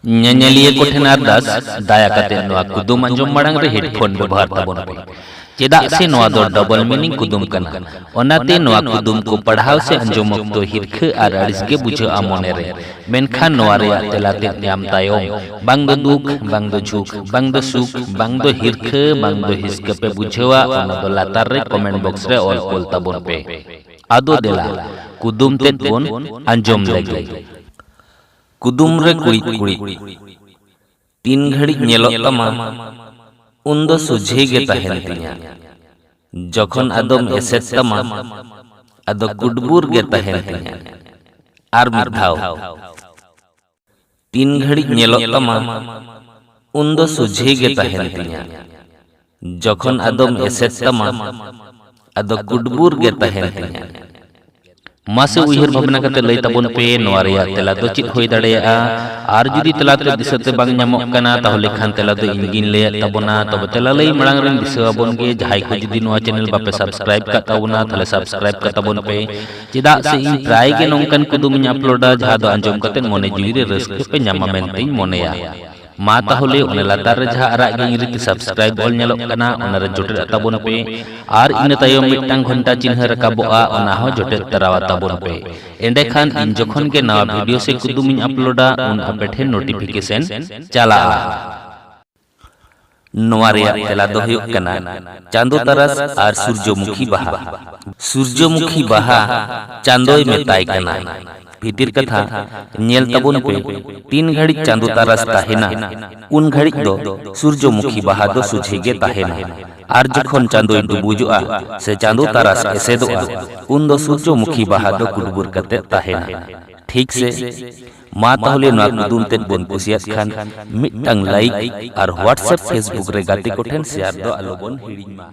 ᱧᱮᱧᱮᱞᱤᱭᱟᱹ ᱠᱚ ᱴᱷᱮᱱ ᱟᱨᱫᱟᱥ ᱫᱟᱭᱟ ᱠᱟᱛᱮ ᱱᱚᱣᱟ ᱠᱩᱫᱩᱢ ᱟᱸᱡᱚᱢ ᱢᱟᱲᱟᱝ ᱨᱮ ᱦᱮᱰᱯᱷᱳᱱ ᱵᱮᱵᱚᱦᱟᱨ ᱛᱟᱵᱚᱱ ᱯᱮ, ᱪᱮᱫᱟᱜ ᱥᱮ ᱱᱚᱣᱟ ᱫᱚ ᱰᱚᱵᱚᱞ ᱢᱤᱱᱤᱝ ᱠᱩᱫᱩᱢ ᱠᱟᱱᱟ। ᱚᱱᱟᱛᱮ ᱱᱚᱣᱟ ᱠᱩᱫᱩᱢ ᱠᱚ ᱯᱟᱲᱦᱟᱣ ᱥᱮ ᱟᱸᱡᱚᱢ ᱚᱠᱛᱚ ᱦᱤᱨᱠᱷᱟᱹ ᱟᱨ ᱟᱹᱲᱤᱥ ᱜᱮ ᱵᱩᱡᱷᱟᱹᱜᱼᱟ ᱢᱚᱱᱮᱨᱮ। ᱢᱮᱱᱠᱷᱟᱱ ᱱᱚᱣᱟ ᱨᱮᱭᱟᱜ ᱛᱮᱞᱟ ᱛᱮᱫ ᱧᱟᱢ ᱛᱟᱭᱚᱢ ᱵᱟᱝ ᱫᱚ ᱫᱩᱠ, ᱵᱟᱝ ᱫᱚ ᱡᱷᱩᱠ, ᱵᱟᱝ ᱫᱚ ᱥᱩᱠ, ᱵᱟᱝ ᱫᱚ ᱦᱤᱨᱠᱷᱟᱹ, ᱵᱟᱝ ᱫᱚ ᱦᱤᱥᱠᱟᱹ ᱯᱮ ᱵᱩᱡᱷᱟᱹᱣᱟ, ᱚᱱᱟ ᱫᱚ ᱞᱟᱛᱟᱨ ᱨᱮ ᱠᱚᱢᱮᱱᱴ ᱵᱚᱠᱥ ᱨᱮ ᱚᱞ ᱠᱳᱞ ᱛᱟᱵᱚᱱ ᱯᱮ। ᱟᱫᱚ ᱫᱮᱞᱟ ᱠᱩᱫᱩᱢ ᱛᱮᱫ ᱵᱚᱱ ᱟᱸᱡᱚᱢ ᱞᱮᱜᱮ। ᱠᱩᱫᱩᱢ ᱨᱮ ᱠᱩᱲᱤᱫ ᱠᱩᱲᱤᱫ ᱛᱤᱱ ᱜᱷᱟᱹᱲᱤᱡ ᱧᱮᱞᱚᱜ ᱛᱟᱢᱟ ᱩᱱ ᱫᱚ ᱥᱚᱡᱷᱮ ᱜᱮ ᱛᱟᱦᱮᱱ ᱛᱤᱧᱟ, ᱡᱚᱠᱷᱚᱱ ᱟᱫᱚᱢ ᱮᱥᱮᱫ ᱛᱟᱢᱟ ᱟᱫᱚ ᱠᱩᱰᱵᱩᱨ ᱜᱮ ᱛᱟᱦᱮᱱ ᱛᱤᱧᱟ। ᱟᱨ ᱢᱤᱫ ᱫᱷᱟᱣ, ᱛᱤᱱ ᱜᱷᱟᱹᱲᱤᱡ ᱧᱮᱞᱚᱜ ᱛᱟᱢᱟ उन दो सुझे गे तहेन तिया, जखन आदम एसेत तमा आदो कुडबुर गे तहेन तिया। मासे उयहर भावना कते लई ताबोन पे नोआ रेयाग तेला दो चित होई दाड़ेयागा। आर जुदी तेला ते दिसते बांग ᱧᱟᱢᱚᱜ ᱠᱟᱱᱟ ᱛᱟᱦᱚᱞᱮ ᱠᱷᱟᱱ ᱛᱮᱞᱟ ᱫᱚ ᱤᱧᱜᱤᱧ ᱞᱟᱹᱭᱟᱫ ᱛᱟᱵᱚᱱᱟ। ᱛᱚᱵᱮ ᱛᱮᱞᱟ ᱞᱟᱹᱭ ᱢᱟᱲᱟᱝ ᱨᱮᱧ ᱫᱤᱥᱟᱹ ᱟᱵᱚᱱ ᱜᱮ ᱡᱟᱦᱟᱸᱭ ᱠᱚ ᱡᱩᱫᱤ ᱱᱚᱣᱟ ᱪᱮᱱᱮᱞ ᱵᱟᱯᱮ ᱥᱟᱵᱥᱠᱨᱟइब ᱠᱟᱜ ᱛᱟᱵᱚᱱᱟ ᱛᱟᱦᱚᱞᱮ ᱥᱟᱵᱥᱠᱨᱟइब ᱠᱟᱜ ᱛᱟᱵᱚᱱ ᱯᱮ, ᱪᱮᱫᱟᱜ ᱥᱮ ᱤᱧ ᱯᱨᱟᱭ ᱜᱮ ᱱᱚᱝᱠᱟᱱ ᱠᱩᱫᱩᱢᱤᱧ ᱟᱯᱞᱳᱰᱟ ᱡᱟᱦᱟᱸ ᱫᱚ ᱟᱸᱡᱚᱢ ᱠᱟᱛᱮ ᱢᱚᱱᱮ ᱡᱤᱣᱤ ᱨᱮ ᱨᱟᱹᱥᱠᱟᱹ ᱯᱮ ᱧᱟᱢᱟ ᱢᱮᱱᱛᱮᱧ ᱢᱚᱱᱮᱭᱟ। मा ताहले ओने लातार रे जहां आराग गे इंग्रिजी सब्सक्राइब ऑल नेलोग कना ओना रे जोटेर ताबोन पे आर इन तायम मिट्टांग घंटा चिन्ह रकाबोआ ओना हो जोटेर तरावा ताबोन पे। एंडे खान इन जखन के नवा वीडियो से कुदुमिन अपलोडा उन आपे ठेन नोटिफिकेशन चला। नोआ रेया तेला दो हुयुग कना चांदो तरस आर सूर्यमुखी बाहा। सूर्यमुखी बाहा चांदोय मेताय कना। भीतिर कथा नेल ताबोन पे तीन घड़ी चांदो तारस ताहेना उन घड़ी दो सूर्यमुखी बाहा दो सुझेगे ताहेना। आर जखन चांदोय डुबुजोआ से चांदो तारस एसेदोआ उन दो सूर्यमुखी बाहा दो कुडबुर कते ताहेना। ठीक से मा ताहले नोआ कुदुम तेद बोन कुसियात खान मिट्टांग लाइक और व्हाट्सएप फेसबुक रे गाते को ठेन शेयर दो आलो बोन हिड़िñ मा।